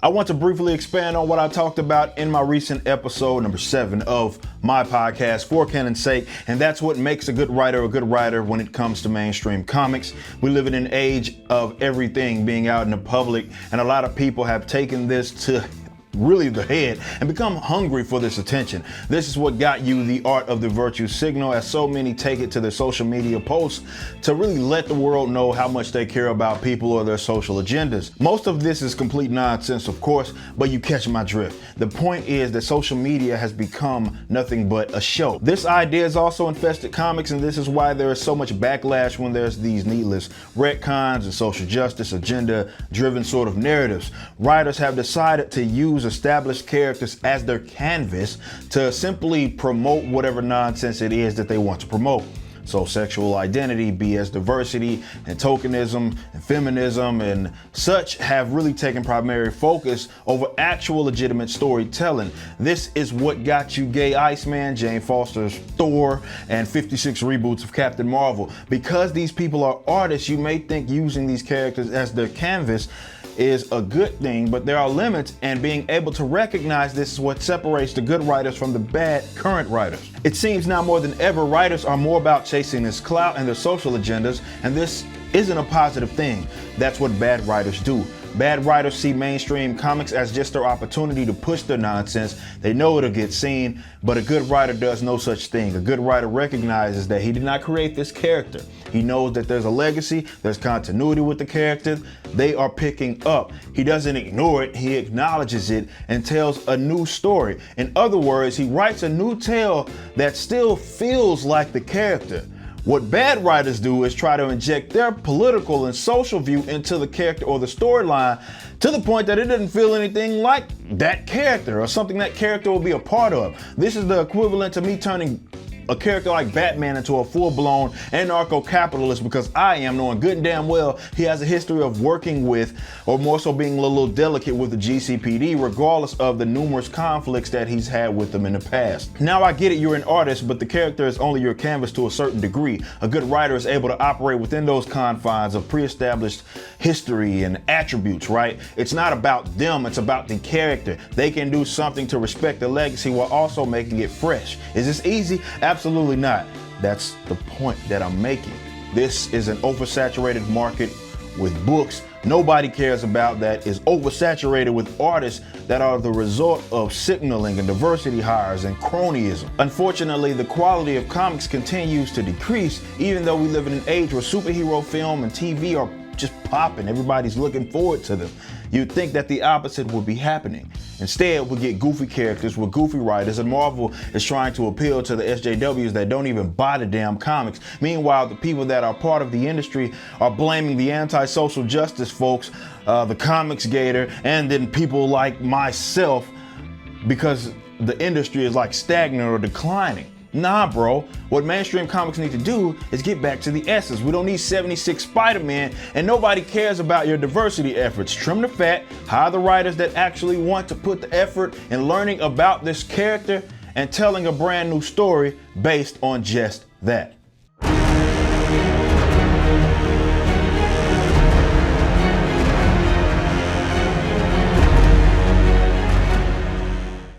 I want to briefly expand on what I talked about in my recent episode number 7 of my podcast, For Canon's Sake, and that's what makes a good writer when it comes to mainstream comics. We live in an age of everything being out in the public, and a lot of people have taken this to really the head and become hungry for this attention. This is what got you the art of the virtue signal, as so many take it to their social media posts to really let the world know how much they care about people or their social agendas. Most of this is complete nonsense, of course, but you catch my drift. The point is that social media has become nothing but a show. This idea has also infested comics, and this is why there is so much backlash when there's these needless retcons and social justice agenda driven sort of narratives. Writers have decided to use established characters as their canvas to simply promote whatever nonsense it is that they want to promote. So sexual identity, BS diversity, and tokenism, and feminism, and such have really taken primary focus over actual legitimate storytelling. This is what got you Gay Iceman, Jane Foster's Thor, and 56 reboots of Captain Marvel. Because these people are artists, you may think using these characters as their canvas is a good thing, but there are limits, and being able to recognize this is what separates the good writers from the bad current writers. It seems now more than ever, writers are more about chasing this clout and their social agendas, and this isn't a positive thing. That's what bad writers do. Bad writers see mainstream comics as just their opportunity to push their nonsense. They know it'll get seen, but a good writer does no such thing. A good writer recognizes that he did not create this character. He knows that there's a legacy, there's continuity with the character they are picking up. He doesn't ignore it, he acknowledges it and tells a new story. In other words, he writes a new tale that still feels like the character. What bad writers do is try to inject their political and social view into the character or the storyline to the point that it doesn't feel anything like that character or something that character will be a part of. This is the equivalent to me turning a character like Batman into a full-blown anarcho-capitalist because I am, knowing good and damn well he has a history of working with, or more so being a little delicate with, the GCPD, regardless of the numerous conflicts that he's had with them in the past. Now I get it, you're an artist, but the character is only your canvas to a certain degree. A good writer is able to operate within those confines of pre-established history and attributes, right? It's not about them, it's about the character. They can do something to respect the legacy while also making it fresh. Is this easy? Absolutely not. That's the point that I'm making. This is an oversaturated market with books nobody cares about, that is oversaturated with artists that are the result of signaling and diversity hires and cronyism. Unfortunately, the quality of comics continues to decrease, even though we live in an age where superhero film and TV are just popping. Everybody's looking forward to them. You'd think that the opposite would be happening. Instead, we get goofy characters with goofy writers, and Marvel is trying to appeal to the SJWs that don't even buy the damn comics. Meanwhile, the people that are part of the industry are blaming the anti-social justice folks, the comics gator, and then people like myself because the industry is like stagnant or declining. Nah, bro. What mainstream comics need to do is get back to the essence. We don't need 76 Spider-Man, and nobody cares about your diversity efforts. Trim the fat, hire the writers that actually want to put the effort in learning about this character and telling a brand new story based on just that.